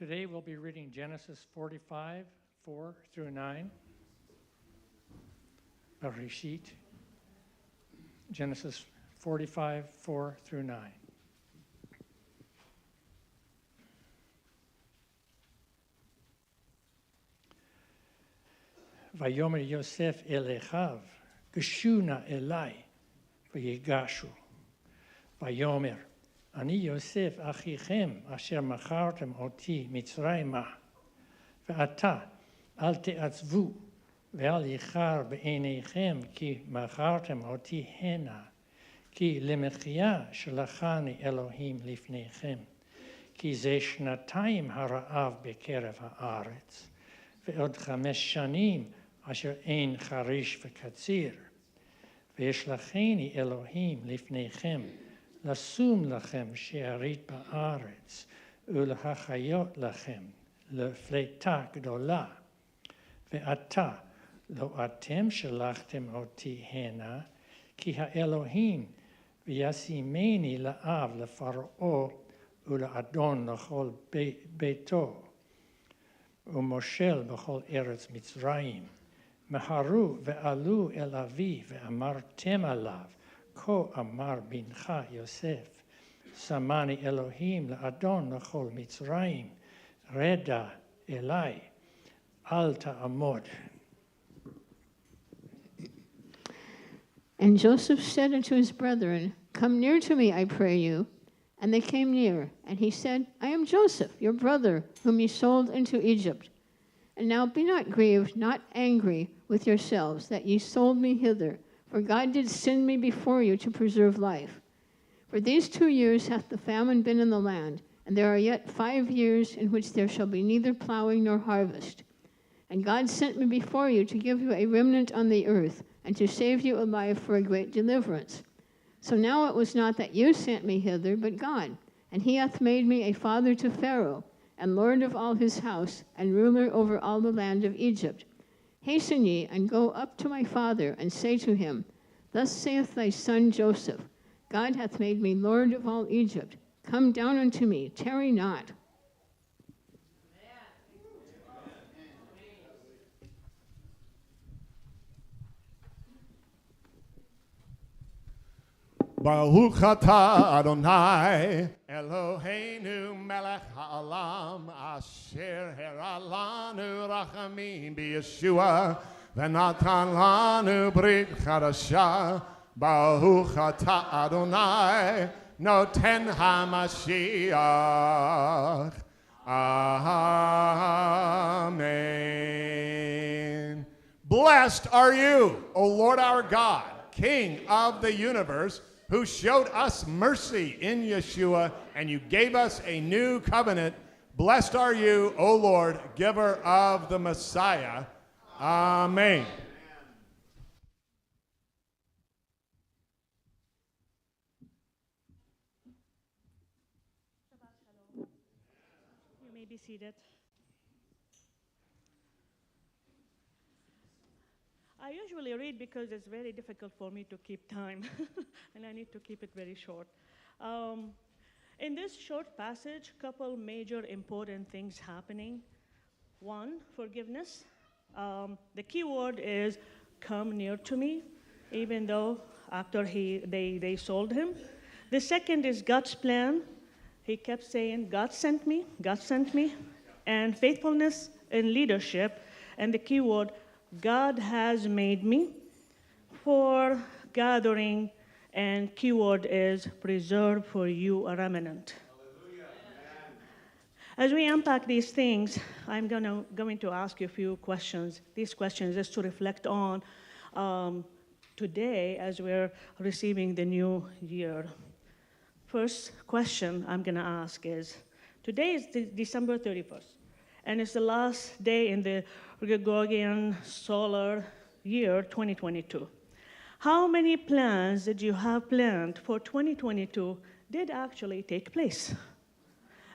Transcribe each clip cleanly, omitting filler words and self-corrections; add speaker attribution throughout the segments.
Speaker 1: Today we'll be reading Genesis 45, 4 through 9. Vayechi. Genesis 45, 4 through 9. Vayomer Yosef el Echav, Geshu na elai, Vayigashu. Vayomer, Ani Yosef achichem, asher machartem oti Mitzrayma, ve'ata al te'atzvu, ve'al yichar be'enechem, ki machartem oti hena, ki lemechia shelachani Elohim lifnechem, ki ze shnatayim hara'av bekerev ha'aretz, ve'od 5 shanim, asher ein charish v'katzir, ve'yeshlacheni Elohim lifnechem, לשום לכם שארית בארץ, ולהחיות לכם לפליטה גדולה. ועתה, לא אתם שלחתם אותי הנה, כי האלוהים וישימני לאב לפרעה ולאדון לכל ביתו, ומושל בכל ארץ מצרים. מהרו ועלו אל אבי ואמרתם עליו, כה אמר בנך יוסף, שמני אלוהים לאדון לכל מצרים, רדה אלי, אל תעמוד.
Speaker 2: And Joseph said unto his brethren, Come near to me, I pray you. And they came near, and he said, I am Joseph, your brother, whom ye sold into Egypt. And now be not grieved, not angry with yourselves, that ye sold me hither. For God did send me before you to preserve life. For these 2 years hath the famine been in the land, and there are yet 5 years in which there shall be neither plowing nor harvest. And God sent me before you to give you a remnant on the earth, and to save you alive for a great deliverance. So now it was not that you sent me hither, but God. And he hath made me a father to Pharaoh, and lord of all his house, and ruler over all the land of Egypt. Hasten ye, and go up to my father, and say to him, Thus saith thy son Joseph, God hath made me lord of all Egypt. Come down unto me, tarry not.
Speaker 3: Baruch atah Adonai Eloheinu melech ha'olam asher heralanu rachamim b'Yeshua v'natan lanu brit chadasha. Baruch atah Adonai noten hamashiach. Amen. Blessed are you, O Lord our God, King of the universe, who showed us mercy in Yeshua, and you gave us a new covenant. Blessed are you, O Lord, giver of the Messiah. Amen.
Speaker 4: You may be seated. I usually read because it's very difficult for me to keep time, and I need to keep it very short. In this short passage, couple major important things happening. One, forgiveness. The key word is come near to me, even though after they sold him. The second is God's plan. He kept saying, God sent me, God sent me. And faithfulness in leadership, and the key word, God has made me for gathering, and keyword is preserve for you a remnant. Hallelujah. As we unpack these things, I'm going to ask you a few questions. These questions is to reflect on today as we're receiving the new year. First question I'm going to ask is, today is December 31st, and it's the last day in the Gregorian solar year 2022. How many plans that you have planned for 2022 did actually take place?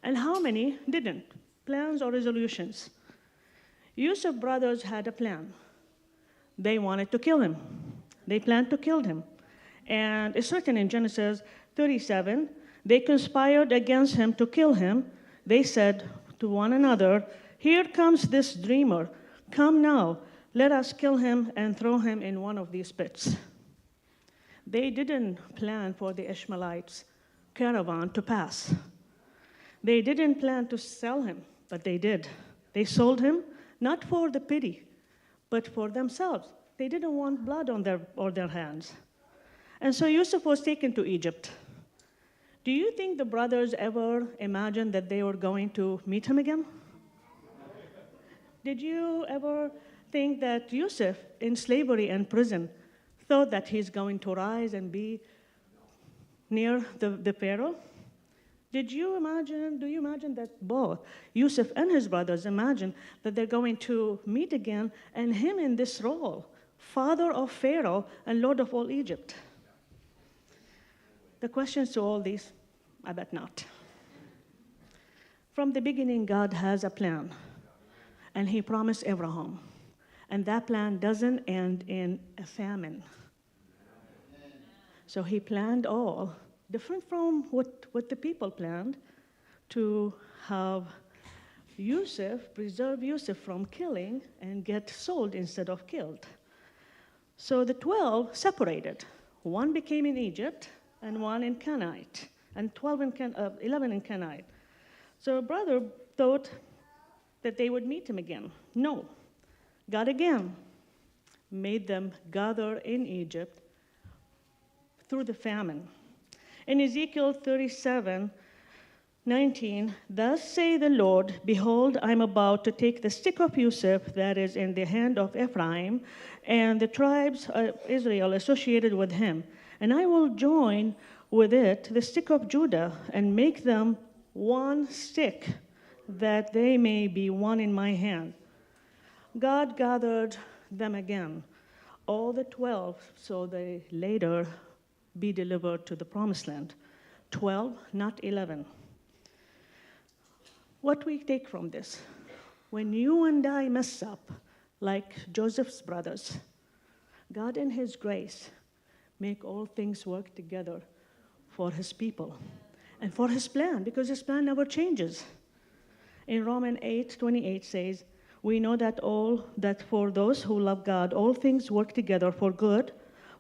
Speaker 4: And how many didn't? Plans or resolutions? Yusuf brothers had a plan. They wanted to kill him. They planned to kill him. And it's written in Genesis 37, they conspired against him to kill him. They said, to one another, "Here comes this dreamer. Come now, let us kill him and throw him in one of these pits." They didn't plan for the Ishmaelites' caravan to pass. They didn't plan to sell him, but they did. They sold him not for the pity, but for themselves. They didn't want blood on their hands. And so Yusuf was taken to Egypt. Do you think the brothers ever imagined that they were going to meet him again? Did you ever think that Yusuf, in slavery and prison, thought that he's going to rise and be near the Pharaoh? Do you imagine that both Yusuf and his brothers imagine that they're going to meet again, and him in this role, father of Pharaoh and Lord of all Egypt? The questions to all these, I bet not. From the beginning, God has a plan, and he promised Abraham. And that plan doesn't end in a famine. So he planned all, different from what the people planned, to have preserve Yusuf from killing and get sold instead of killed. So the 12 separated. One became in Egypt, and one in Canaanite, and 11 in Canaanite. So a brother thought that they would meet him again. No. God again made them gather in Egypt through the famine. In Ezekiel 37:19, "Thus say the Lord, behold, I am about to take the stick of Yusuf that is in the hand of Ephraim and the tribes of Israel associated with him, and I will join with it the stick of Judah and make them one stick, that they may be one in my hand." God gathered them again, all the 12, so they later be delivered to the promised land. 12, not 11. What we take from this? When you and I mess up, like Joseph's brothers, God in his grace make all things work together for his people and for his plan, because his plan never changes. In Romans 8:28 says, "We know that for those who love God, all things work together for good,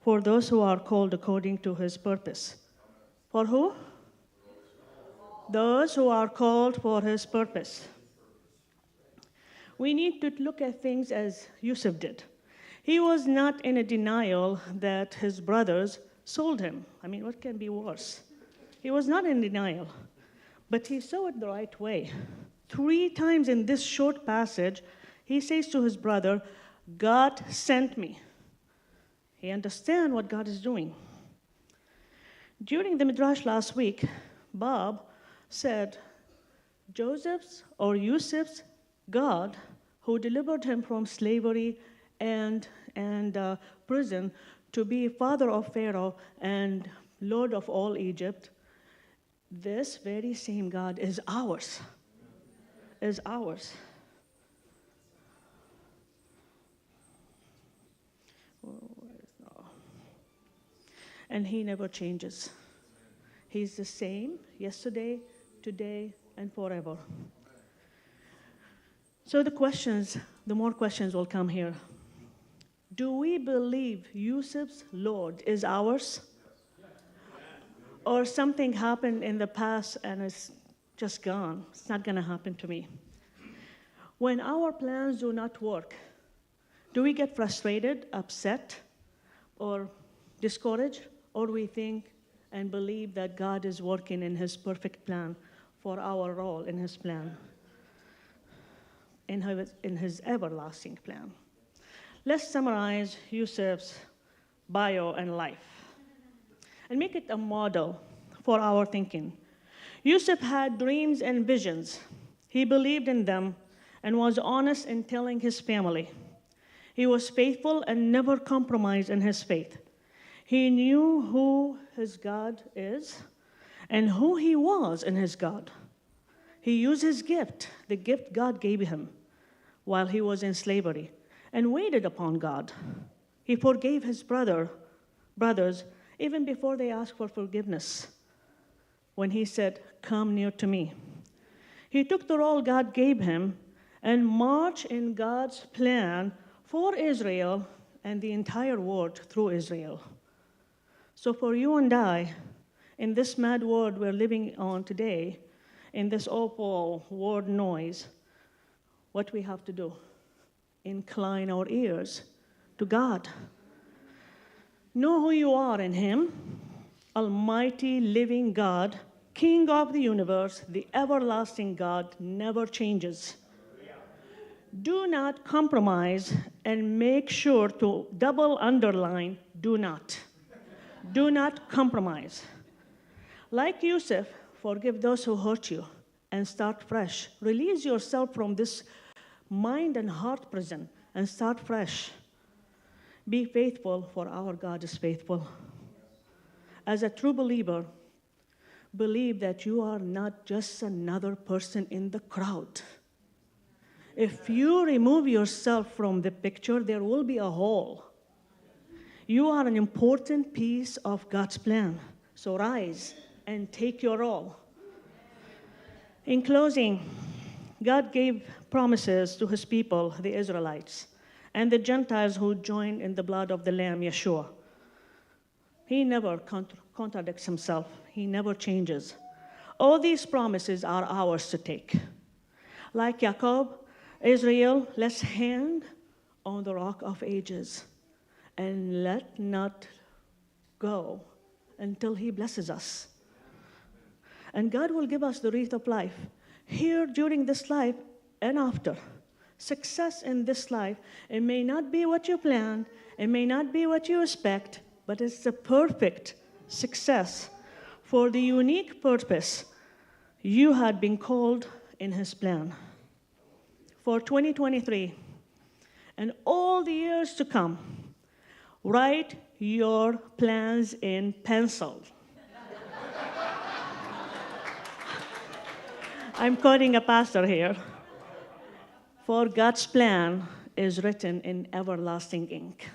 Speaker 4: for those who are called according to his purpose." For who? Those who are called for his purpose. We need to look at things as Yusuf did. He was not in a denial that his brothers sold him. I mean, what can be worse? He was not in denial, but he saw it the right way. 3 times in this short passage, he says to his brother, "God sent me." He understands what God is doing. During the Midrash last week, Bob said, Joseph's or Yusuf's God, who delivered him from slavery and prison to be father of Pharaoh and Lord of all Egypt, this very same God is ours. Is ours. And he never changes. He's the same yesterday, today, and forever. So the more questions will come here. Do we believe Yusuf's Lord is ours? Or something happened in the past and it's just gone. It's not going to happen to me. When our plans do not work, do we get frustrated, upset, or discouraged? Or we think and believe that God is working in his perfect plan for our role in his plan, in his everlasting plan? Let's summarize Yusuf's bio and life and make it a model for our thinking. Yusuf had dreams and visions. He believed in them and was honest in telling his family. He was faithful and never compromised in his faith. He knew who his God is and who he was in his God. He used his gift, the gift God gave him, while he was in slavery, and waited upon God. He forgave his brothers even before they asked for forgiveness. When he said, "Come near to me." He took the role God gave him and marched in God's plan for Israel and the entire world through Israel. So for you and I, in this mad world we're living on today, in this awful world noise, what we have to do? Incline our ears to God. Know who you are in Him, Almighty living God, King of the universe, the everlasting God, never changes. Do not compromise, and make sure to double underline, do not. Do not compromise. Like Yusuf, forgive those who hurt you and start fresh. Release yourself from this mind and heart prison and start fresh. Be faithful, for our God is faithful. As a true believer, believe that you are not just another person in the crowd. If you remove yourself from the picture, there will be a hole. You are an important piece of God's plan. So rise and take your role. In closing, God gave promises to his people, the Israelites, and the Gentiles who joined in the blood of the Lamb, Yeshua. He never contradicts himself. He never changes. All these promises are ours to take. Like Jacob, Israel, let's hang on the rock of ages and let not go until he blesses us. And God will give us the wreath of life here during this life and after. Success in this life, it may not be what you planned, it may not be what you expect, but it's the perfect success for the unique purpose you had been called in his plan. For 2023 and all the years to come, write your plans in pencil. I'm quoting a pastor here. For God's plan is written in everlasting ink.